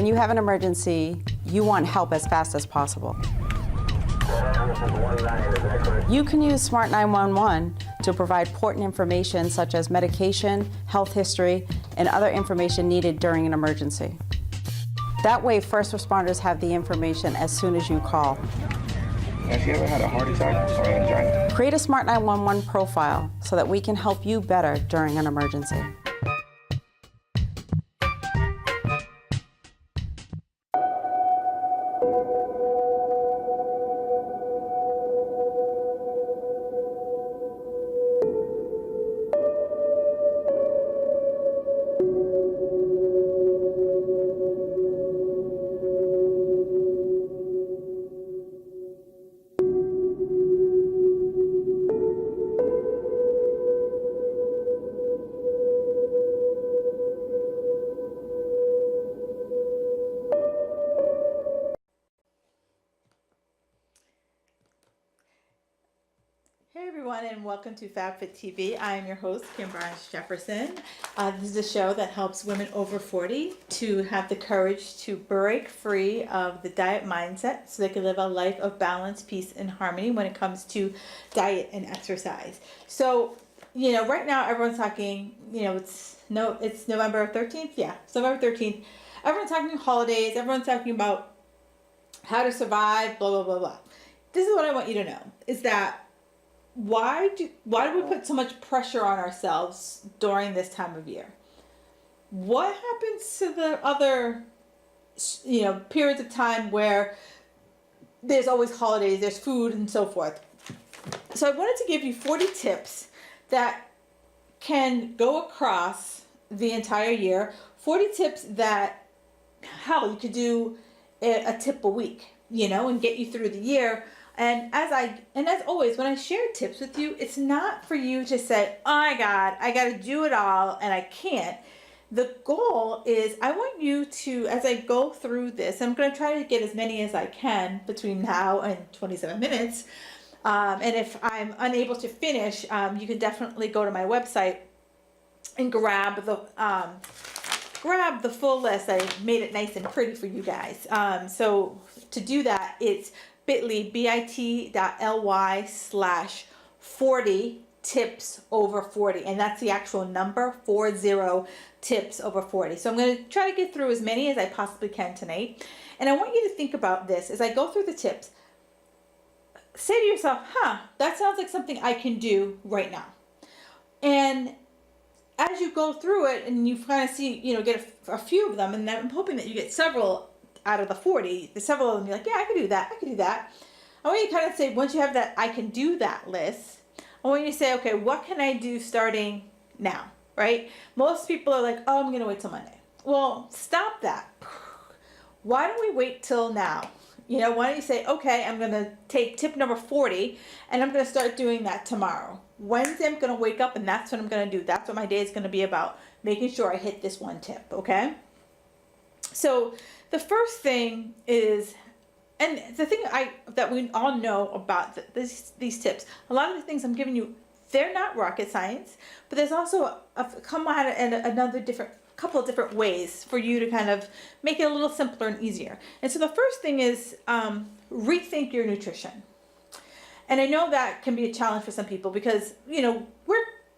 When you have an emergency, you want help as fast as possible. You can use Smart 911 to provide important information such as medication, health history, and other information needed during an emergency. That way, first responders have the information as soon as you call. Has she ever had a heart attack or angina? Create a Smart 911 profile so that we can help you better during an emergency. Hey everyone, and welcome to FabFit TV. I am your host, Kim Barnes Jefferson. This is a show that helps women over 40 to have the courage to break free of the diet mindset so they can live a life of balance, peace, and harmony when it comes to diet and exercise. So, right now everyone's talking, it's November 13th. Yeah, it's November 13th. Everyone's talking holidays. Everyone's talking about how to survive, blah, blah, blah, blah. This is what I want you to know, is that why do we put so much pressure on ourselves during this time of year? What happens to the other, periods of time where there's always holidays, there's food and so forth? So I wanted to give you 40 tips that can go across the entire year. 40 tips that, hell, you could do a tip a week, and get you through the year. And as always, when I share tips with you, it's not for you to say, oh my God, I got to do it all and I can't. The goal is I want you to, as I go through this, I'm going to try to get as many as I can between now and 27 minutes. And if I'm unable to finish, you can definitely go to my website and grab the full list. I made it nice and pretty for you guys. So to do that, it's bit.ly/40 tips over 40, and that's the actual number, 40 tips over 40. So I'm going to try to get through as many as I possibly can tonight, and I want you to think about this as I go through the tips. Say to yourself, that sounds like something I can do right now. And as you go through it and you kind of see, get a few of them, and I'm hoping that you get several out of the 40, several of them you're like, yeah, I can do that. I want you to kind of say, once you have that I can do that list, I want you to say, okay, what can I do starting now, right? Most people are like, oh, I'm going to wait till Monday. Well, stop that. Why don't we wait till now? Why don't you say, okay, I'm going to take tip number 40 and I'm going to start doing that tomorrow. Wednesday, I'm going to wake up and that's what I'm going to do. That's what my day is going to be about, making sure I hit this one tip, okay? So the first thing is, and the thing that we all know about these tips, a lot of the things I'm giving you, they're not rocket science, but there's also couple of different ways for you to kind of make it a little simpler and easier. And so the first thing is rethink your nutrition. And I know that can be a challenge for some people because,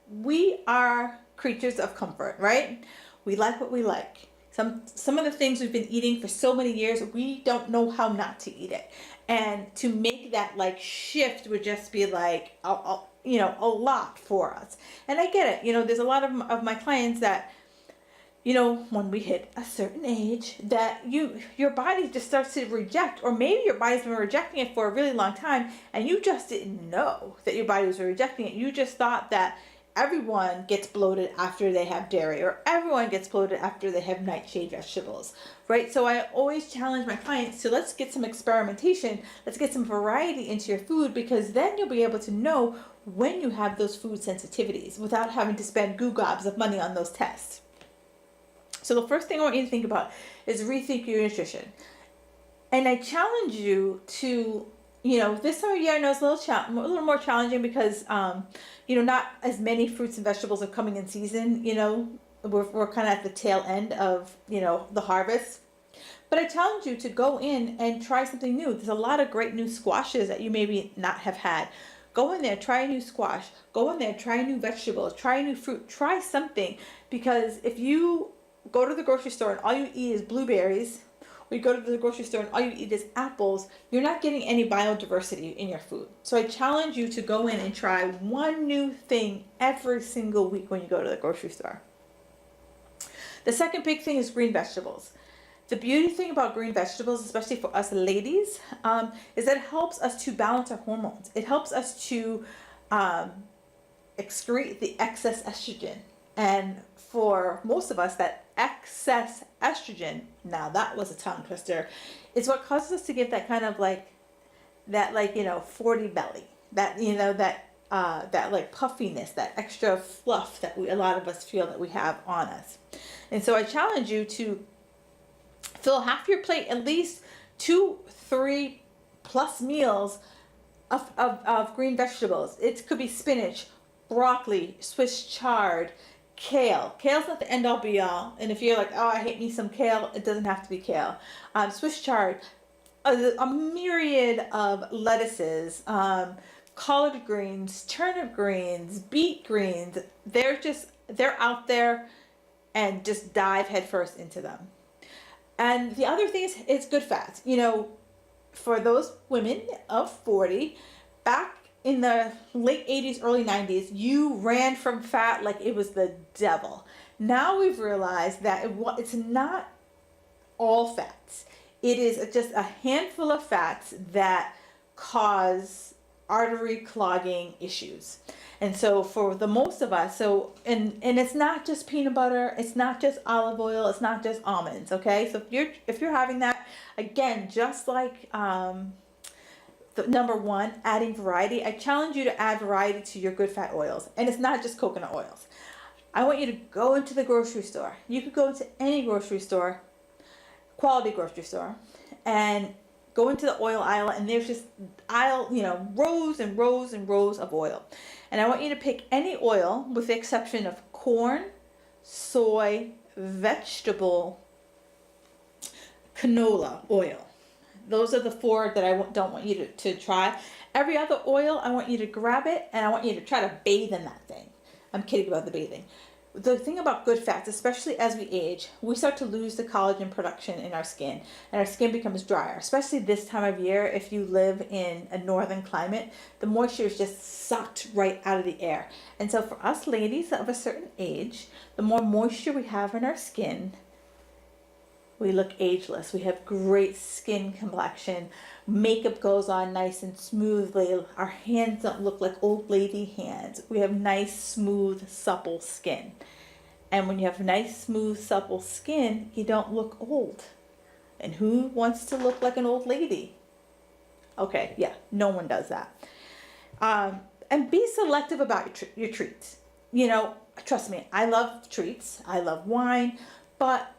we are creatures of comfort, right? We like what we like. Some of the things we've been eating for so many years, we don't know how not to eat it. And to make that shift would just be a lot for us. And I get it. There's a lot of my clients that, when we hit a certain age, that your body just starts to reject, or maybe your body's been rejecting it for a really long time and you just didn't know that your body was rejecting it. You just thought that everyone gets bloated after they have dairy, or everyone gets bloated after they have nightshade vegetables, right? So I always challenge my clients to, let's get some experimentation, let's get some variety into your food, because then you'll be able to know when you have those food sensitivities without having to spend goo gobs of money on those tests. So the first thing I want you to think about is rethink your nutrition. And I challenge you to, this time of year I know it's a little more challenging because, not as many fruits and vegetables are coming in season. We're kind of at the tail end of, the harvest. But I challenge you to go in and try something new. There's a lot of great new squashes that you maybe not have had. Go in there, try a new squash. Go in there, try a new vegetable, try a new fruit, try something. Because if you go to the grocery store and all you eat is blueberries, or you go to the grocery store and all you eat is apples, you're not getting any biodiversity in your food. So I challenge you to go in and try one new thing every single week when you go to the grocery store. The second big thing is green vegetables. The beauty thing about green vegetables, especially for us ladies, is that it helps us to balance our hormones. It helps us to excrete the excess estrogen. And for most of us, that excess estrogen, now that was a tongue twister, is what causes us to get that kind of like, 40 belly. That, that like puffiness, that extra fluff that a lot of us feel that we have on us. And so I challenge you to fill half your plate, at least 2-3 plus meals of green vegetables. It could be spinach, broccoli, Swiss chard, kale. Kale's not the end all be all. And if you're like, oh, I hate me some kale, it doesn't have to be kale. Swiss chard, a myriad of lettuces, collard greens, turnip greens, beet greens. They're out there, and just dive headfirst into them. And the other thing is it's good fats. For those women of 40, back in the late 80s, early 90s, you ran from fat like it was the devil. Now we've realized that it's not all fats. It is just a handful of fats that cause artery clogging issues. And so for the most of us, and it's not just peanut butter, it's not just olive oil, it's not just almonds, okay? So if you're having that, again, just like the number one, adding variety, I challenge you to add variety to your good fat oils. And it's not just coconut oils. I want you to go into the grocery store. You could go into any grocery store, quality grocery store, and go into the oil aisle, and there's just rows and rows and rows of oil. And I want you to pick any oil with the exception of corn, soy, vegetable, canola oil. Those are the 4 that I don't want you to try. Every other oil, I want you to grab it and I want you to try to bathe in that thing. I'm kidding about the bathing. The thing about good fats, especially as we age, we start to lose the collagen production in our skin, and our skin becomes drier, especially this time of year. If you live in a northern climate, the moisture is just sucked right out of the air. And so for us ladies of a certain age, the more moisture we have in our skin, we look ageless. We have great skin complexion. Makeup goes on nice and smoothly. Our hands don't look like old lady hands. We have nice, smooth, supple skin. And when you have nice, smooth, supple skin, you don't look old. And who wants to look like an old lady? Okay, yeah, no one does that. And be selective about your treats. Trust me, I love treats. I love wine, but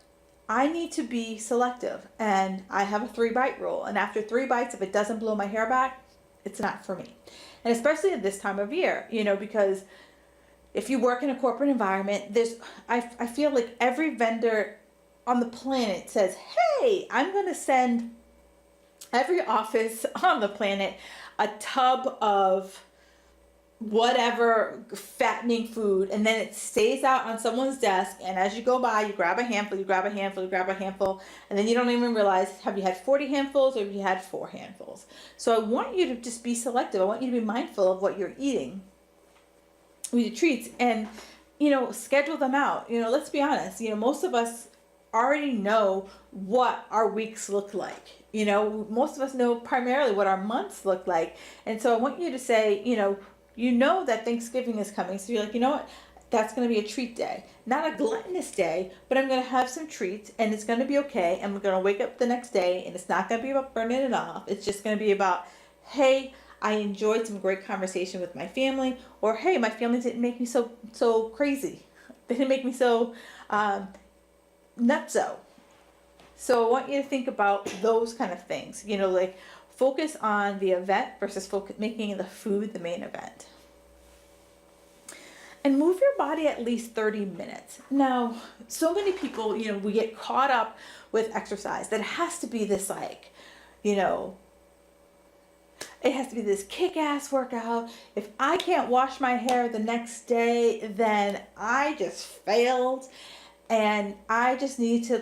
I need to be selective, and I have a 3-bite rule. And after 3 bites, if it doesn't blow my hair back, it's not for me. And especially at this time of year, because if you work in a corporate environment, I feel like every vendor on the planet says, hey, I'm going to send every office on the planet a tub of whatever fattening food, and then it stays out on someone's desk, and as you go by, you grab a handful, and then you don't even realize, have you had 40 handfuls or have you had 4 handfuls? So I want you to just be selective. I want you to be mindful of what you're eating with your treats, and schedule them out. Let's be honest, most of us already know what our weeks look like. Most of us know primarily what our months look like. And so I want you to say, that Thanksgiving is coming. So you're like, what? That's going to be a treat day. Not a gluttonous day, but I'm going to have some treats, and it's going to be okay. And we're going to wake up the next day, and it's not going to be about burning it off. It's just going to be about, hey, I enjoyed some great conversation with my family, or hey, my family didn't make me so crazy. They didn't make me so nutso. So I want you to think about those kind of things. Like focus on the event versus making the food the main event. and move your body at least 30 minutes. Now, so many people, we get caught up with exercise that it has to be this like, it has to be this kick-ass workout. If I can't wash my hair the next day, then I just failed. And I just need to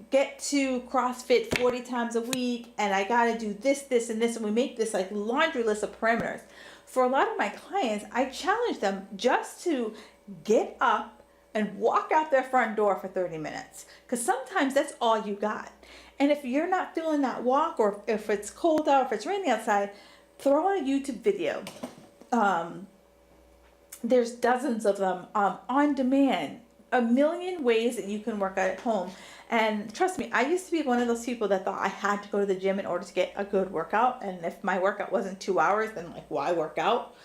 get to CrossFit 40 times a week, and I got to do this, this, and this. And we make this like laundry list of parameters. For a lot of my clients, I challenge them just to get up and walk out their front door for 30 minutes. Because sometimes that's all you got. And if you're not feeling that walk, or if it's cold out, if it's raining outside, throw on a YouTube video. There's dozens of them on demand. A million ways that you can work out at home. And trust me, I used to be one of those people that thought I had to go to the gym in order to get a good workout. And if my workout wasn't 2 hours, then why work out?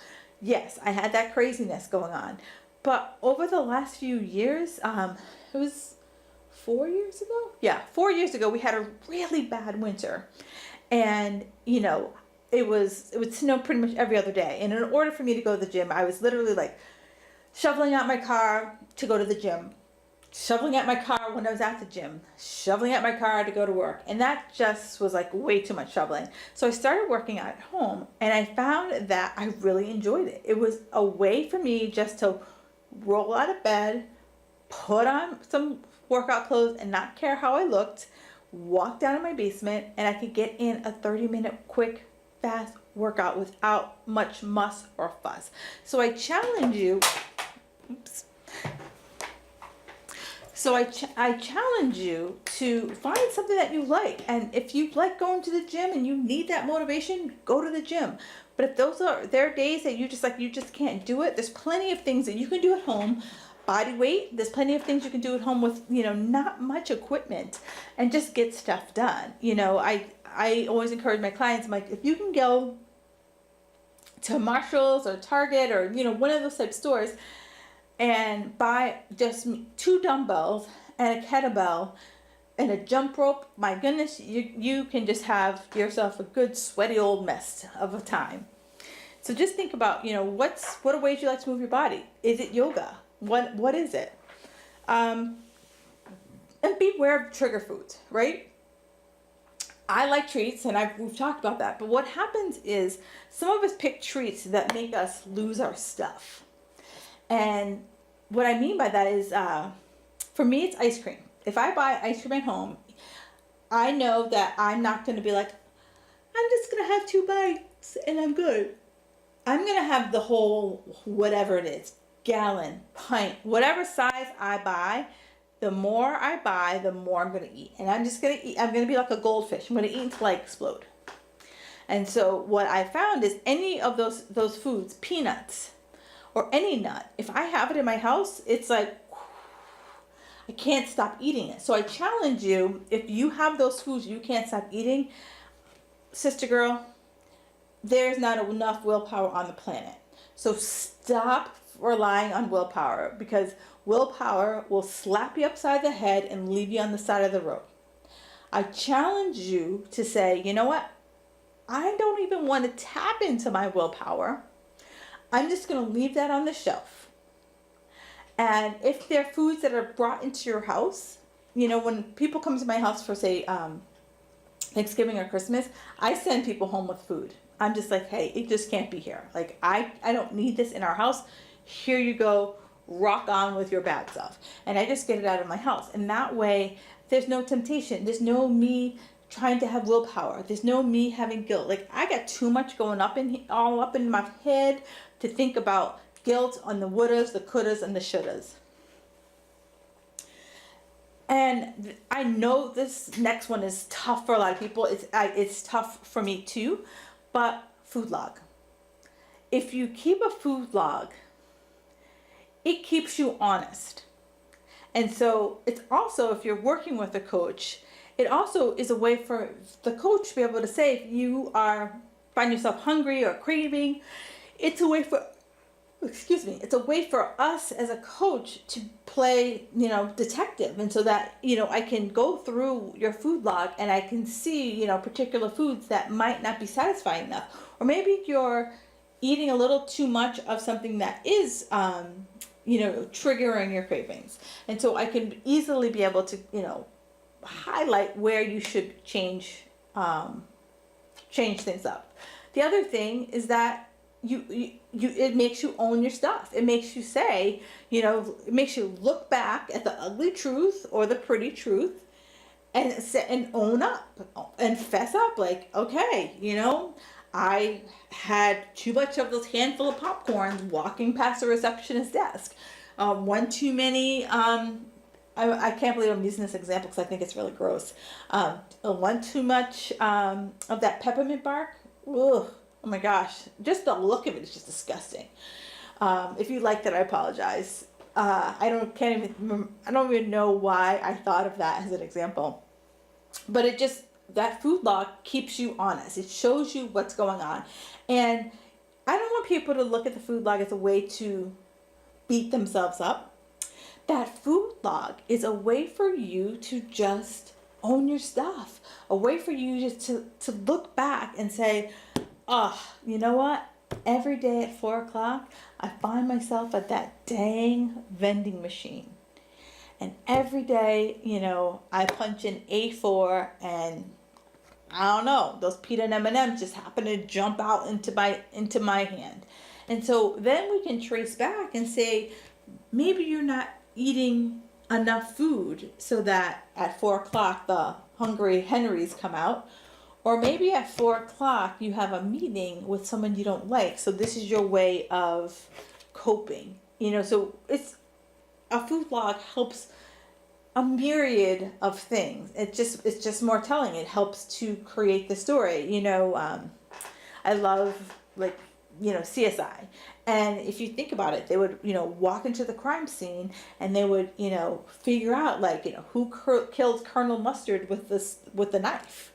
Yes, I had that craziness going on. But over the last few years, it was 4 years ago? Yeah, 4 years ago, we had a really bad winter. And, it would snow pretty much every other day. And in order for me to go to the gym, I was literally shoveling out my car to go to the gym, shoveling out my car when I was at the gym, shoveling out my car to go to work. And that just was way too much shoveling. So I started working out at home, and I found that I really enjoyed it. It was a way for me just to roll out of bed, put on some workout clothes and not care how I looked, walk down in my basement, and I could get in a 30-minute quick, fast workout without much muss or fuss. So I challenge you, I challenge you to find something that you like. And if you like going to the gym and you need that motivation, go to the gym. But if there are days that you just can't do it, there's plenty of things that you can do at home. Body weight, there's plenty of things you can do at home with, not much equipment, and just get stuff done. I always encourage my clients, I'm like, if you can go to Marshall's or Target or, one of those type of stores and buy just 2 dumbbells and a kettlebell and a jump rope, my goodness, you can just have yourself a good sweaty old mess of a time. So just think about, what are ways you like to move your body? Is it yoga? What is it? And beware of trigger foods, right? I like treats, and we've talked about that. But what happens is some of us pick treats that make us lose our stuff. And what I mean by that is, for me, it's ice cream. If I buy ice cream at home, I know that I'm not going to be like, I'm just going to have 2 bites and I'm good. I'm going to have the whole, whatever it is, gallon, pint, whatever size I buy. The more I buy, the more I'm going to eat. And I'm just going to eat. I'm going to be like a goldfish. I'm going to eat until I explode. And so what I found is any of those foods, peanuts or any nut, if I have it in my house, it's like, I can't stop eating it. So I challenge you, if you have those foods you can't stop eating, sister girl, there's not enough willpower on the planet. So stop relying on willpower, because willpower will slap you upside the head and leave you on the side of the road. I challenge you to say, you know what? I don't even want to tap into my willpower. I'm just going to leave that on the shelf. And if there are foods that are brought into your house, when people come to my house for, say, Thanksgiving or Christmas, I send people home with food. I'm just like, hey, it just can't be here. I don't need this in our house. Here you go. Rock on with your bad stuff. And I just get it out of my house. And that way, there's no temptation. There's no me trying to have willpower. There's no me having guilt. I got too much going all up in my head to think about guilt on the wouldas, the couldas, and the shouldas. And I know this next one is tough for a lot of people. It's tough for me too. But food log. If you keep a food log, it keeps you honest. And so it's also, if you're working with a coach, it also is a way for the coach to be able to say, if you find yourself hungry or craving, it's a way for us as a coach to play, detective. And so that, I can go through your food log and I can see, particular foods that might not be satisfying enough. Or maybe you're eating a little too much of something that is, triggering your cravings. And so I can easily be able to, highlight where you should change things up. The other thing is that it makes you own your stuff. It makes you say, it makes you look back at the ugly truth or the pretty truth and own up and fess up, like, okay, I had too much of those handful of popcorns walking past the receptionist's desk. One too many, I can't believe I'm using this example because I think it's really gross. One too much of that peppermint bark. Ugh, oh my gosh, just the look of it is just disgusting. If you like that, I apologize. I don't even know why I thought of that as an example. But that food log keeps you honest. It shows you what's going on. And I don't want people to look at the food log as a way to beat themselves up. That food log is a way for you to just own your stuff. A way for you just to look back and say, oh, you know what? Every day at 4 o'clock, I find myself at that dang vending machine. And every day, I punch in A4 and I don't know, those peanut M&Ms just happen to jump out into my hand. And so then we can trace back and say, maybe you're not eating enough food so that at 4 o'clock the hungry Henrys come out. Or maybe at 4 o'clock you have a meeting with someone you don't like. So this is your way of coping. So it's a food log helps a myriad of things. It's just more telling. It helps to create the story. I love CSI. And if you think about it, they would, walk into the crime scene and they would, figure out who killed Colonel Mustard with the knife.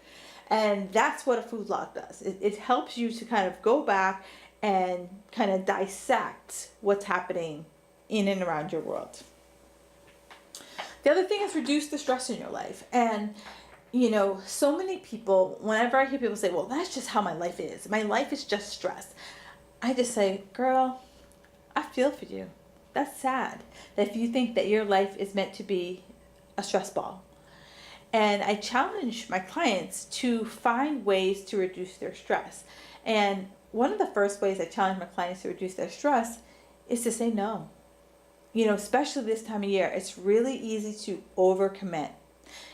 And that's what a food log does. It helps you to kind of go back and kind of dissect what's happening in and around your world. The other thing is reduce the stress in your life. And, so many people, whenever I hear people say, well, that's just how my life is. My life is just stress. I just say, girl, I feel for you. That's sad that if you think that your life is meant to be a stress ball. And I challenge my clients to find ways to reduce their stress. And one of the first ways I challenge my clients to reduce their stress is to say no. Especially this time of year, it's really easy to overcommit.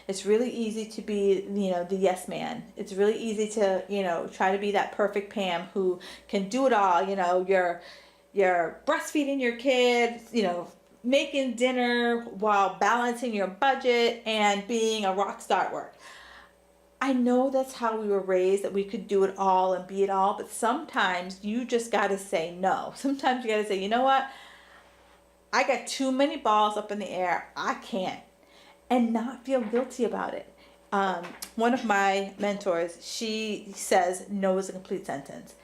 It's really easy to be, the yes man. It's really easy to, try to be that perfect Pam who can do it all. You're breastfeeding your kids, making dinner while balancing your budget and being a rock star at work. I know that's how we were raised, that we could do it all and be it all, but sometimes you just got to say no. Sometimes you got to say, you know what? I got too many balls up in the air. I can't. And not feel guilty about it. One of my mentors, she says no is a complete sentence.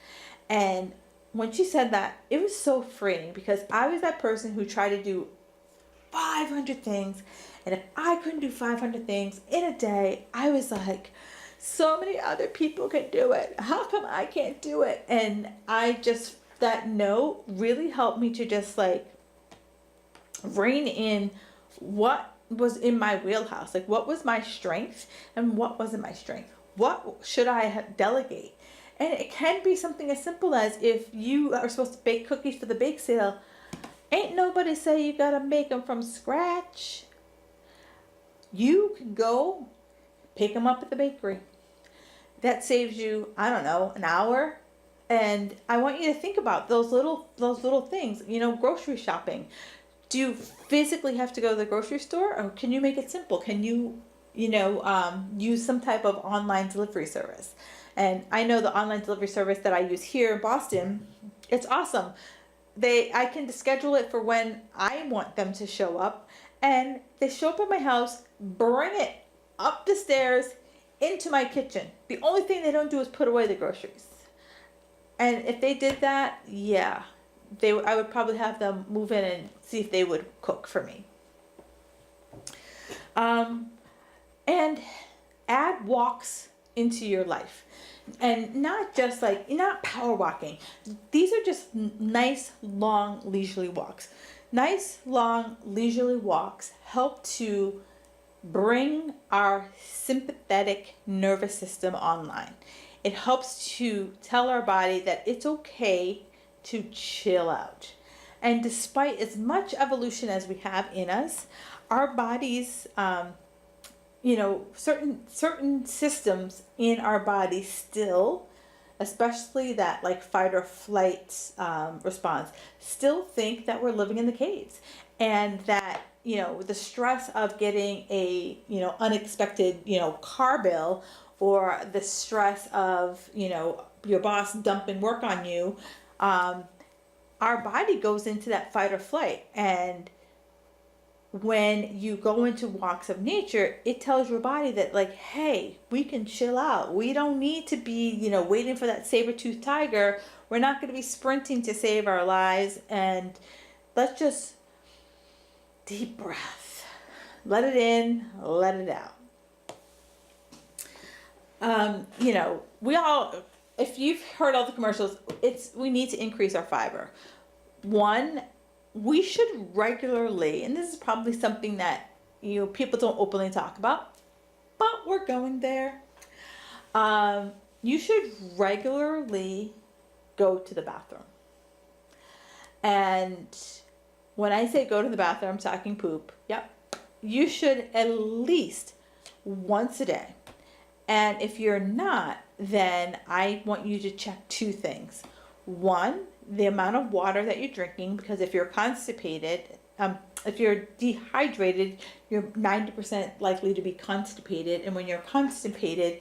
And when she said that, it was so freeing because I was that person who tried to do 500 things. And if I couldn't do 500 things in a day, I was like, so many other people can do it. How come I can't do it? And that no really helped me to just rein in what was in my wheelhouse. What was my strength and what wasn't my strength? What should I delegate? And it can be something as simple as if you are supposed to bake cookies for the bake sale, ain't nobody say you gotta make them from scratch. You can go pick them up at the bakery. That saves you, I don't know, an hour. And I want you to think about those little things, grocery shopping. Do you physically have to go to the grocery store, or can you make it simple? Can you, use some type of online delivery service? And I know the online delivery service that I use here in Boston, it's awesome. I can schedule it for when I want them to show up, and they show up at my house, bring it up the stairs into my kitchen. The only thing they don't do is put away the groceries. And if they did that, yeah. I would probably have them move in and see if they would cook for me. And add walks into your life. And not just like, not power walking. These are just nice, long, leisurely walks. Nice, long, leisurely walks help to bring our sympathetic nervous system online. It helps to tell our body that it's okay to chill out. And despite as much evolution as we have in us, our bodies, certain systems in our body still, especially that like fight or flight response, still think that we're living in the caves, and that the stress of getting a unexpected car bill, or the stress of your boss dumping work on you, our body goes into that fight or flight. And when you go into walks of nature, it tells your body that, like, hey, we can chill out. We don't need to be, waiting for that saber-toothed tiger. We're not going to be sprinting to save our lives. And let's just deep breath. Let it in, let it out. We all, if you've heard all the commercials, we need to increase our fiber. One, we should regularly, and this is probably something that people don't openly talk about, but we're going there. You should regularly go to the bathroom. And when I say go to the bathroom, I'm talking poop. Yep. You should at least once a day. And if you're not, then I want you to check two things. One, the amount of water that you're drinking, because if you're constipated, if you're dehydrated, you're 90% likely to be constipated. And when you're constipated,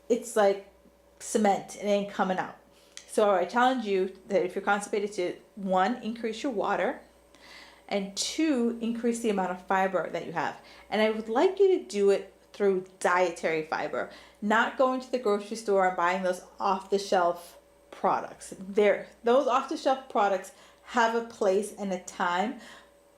it's like cement. It ain't coming out. So I challenge you that if you're constipated, to 1, increase your water, and 2, increase the amount of fiber that you have. And I would like you to do it through dietary fiber, not going to the grocery store and buying those off-the-shelf products. Those off-the-shelf products have a place and a time,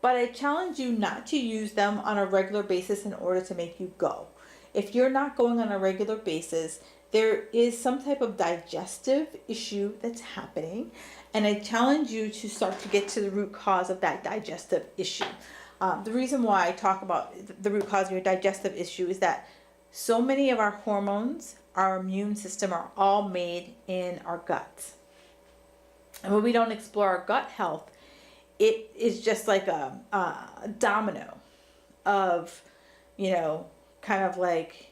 but I challenge you not to use them on a regular basis in order to make you go. If you're not going on a regular basis, there is some type of digestive issue that's happening, and I challenge you to start to get to the root cause of that digestive issue. The reason why I talk about the root cause of your digestive issue is that so many of our hormones, our immune system, are all made in our guts. And when we don't explore our gut health, it is just like a domino of, kind of like,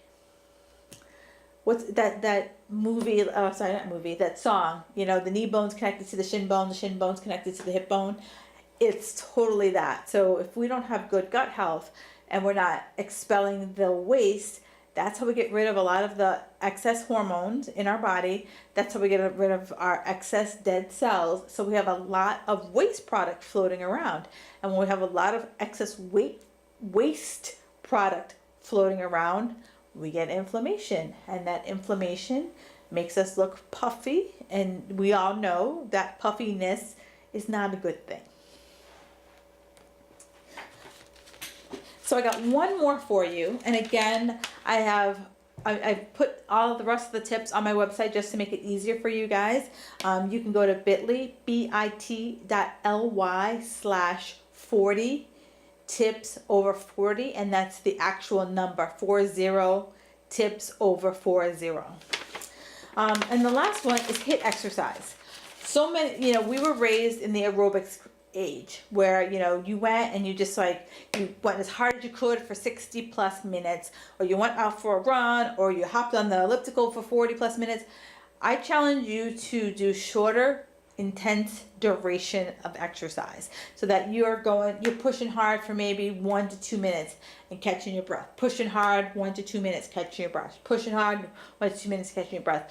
what's that movie, that song, the knee bone's connected to the shin bone's connected to the hip bone. It's totally that. So if we don't have good gut health and we're not expelling the waste, that's how we get rid of a lot of the excess hormones in our body. That's how we get rid of our excess dead cells. So we have a lot of waste product floating around. And when we have a lot of excess waste product floating around, we get inflammation. And that inflammation makes us look puffy. And we all know that puffiness is not a good thing. So I got one more for you. And again, I put all of the rest of the tips on my website just to make it easier for you guys. You can go to bit.ly, bit.ly/40 tips over 40. And that's the actual number, 40 tips over 40. And the last one is HIIT exercise. So many, we were raised in the aerobics age where you went and you went as hard as you could for 60 plus minutes, or you went out for a run, or you hopped on the elliptical for 40 plus minutes. I challenge you to do shorter, intense duration of exercise, so that you're pushing hard for maybe 1 to 2 minutes and catching your breath, pushing hard 1 to 2 minutes, catching your breath, pushing hard 1 to 2 minutes, catching your breath.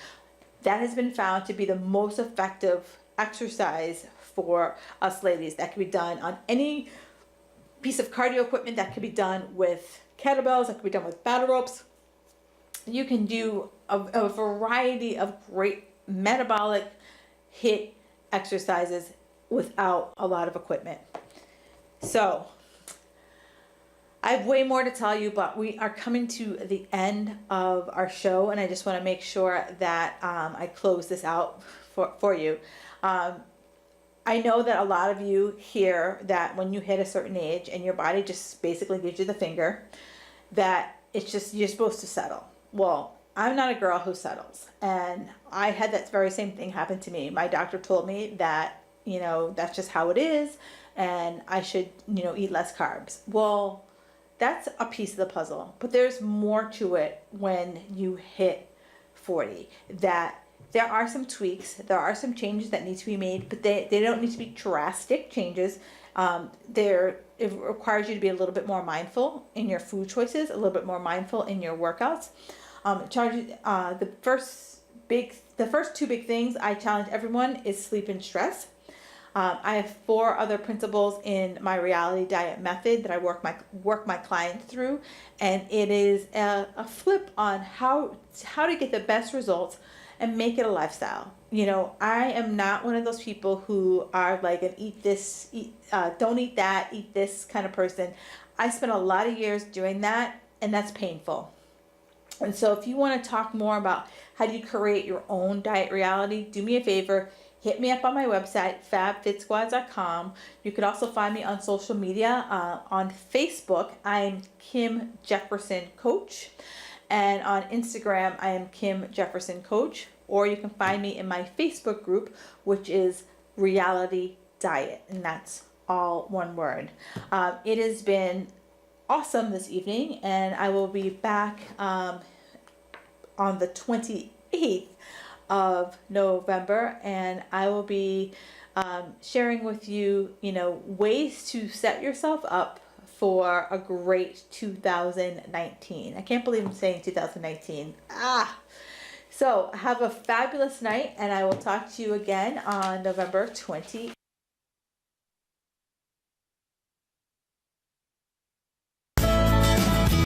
That has been found to be the most effective exercise for us ladies. That can be done on any piece of cardio equipment. That can be done with kettlebells. That can be done with battle ropes. You can do a variety of great metabolic HIIT exercises without a lot of equipment. So I have way more to tell you, but we are coming to the end of our show, and I just want to make sure that I close this out for you. I know that a lot of you hear that when you hit a certain age and your body just basically gives you the finger, that it's just, you're supposed to settle. Well, I'm not a girl who settles. And I had that very same thing happen to me. My doctor told me that, that's just how it is, and I should, eat less carbs. Well, that's a piece of the puzzle, but there's more to it when you hit 40, that there are some tweaks, there are some changes that need to be made, but they don't need to be drastic changes. It requires you to be a little bit more mindful in your food choices, a little bit more mindful in your workouts. The first two big things I challenge everyone is sleep and stress. I have 4 other principles in my reality diet method that I work my clients through, and it is a flip on how to get the best results and make it a lifestyle. I am not one of those people who are like an don't eat that, eat this kind of person. I spent a lot of years doing that, and that's painful. And so if you want to talk more about how do you create your own diet reality, do me a favor, hit me up on my website, fabfitsquad.com. You could also find me on social media. On Facebook, I'm Kim Jefferson Coach. And on Instagram, I am Kim Jefferson Coach. Or you can find me in my Facebook group, which is Reality Diet. And that's all one word. It has been awesome this evening. And I will be back on the 28th of November. And I will be sharing with you, ways to set yourself up for a great 2019. I can't believe I'm saying 2019. So have a fabulous night, and I will talk to you again on November 28th.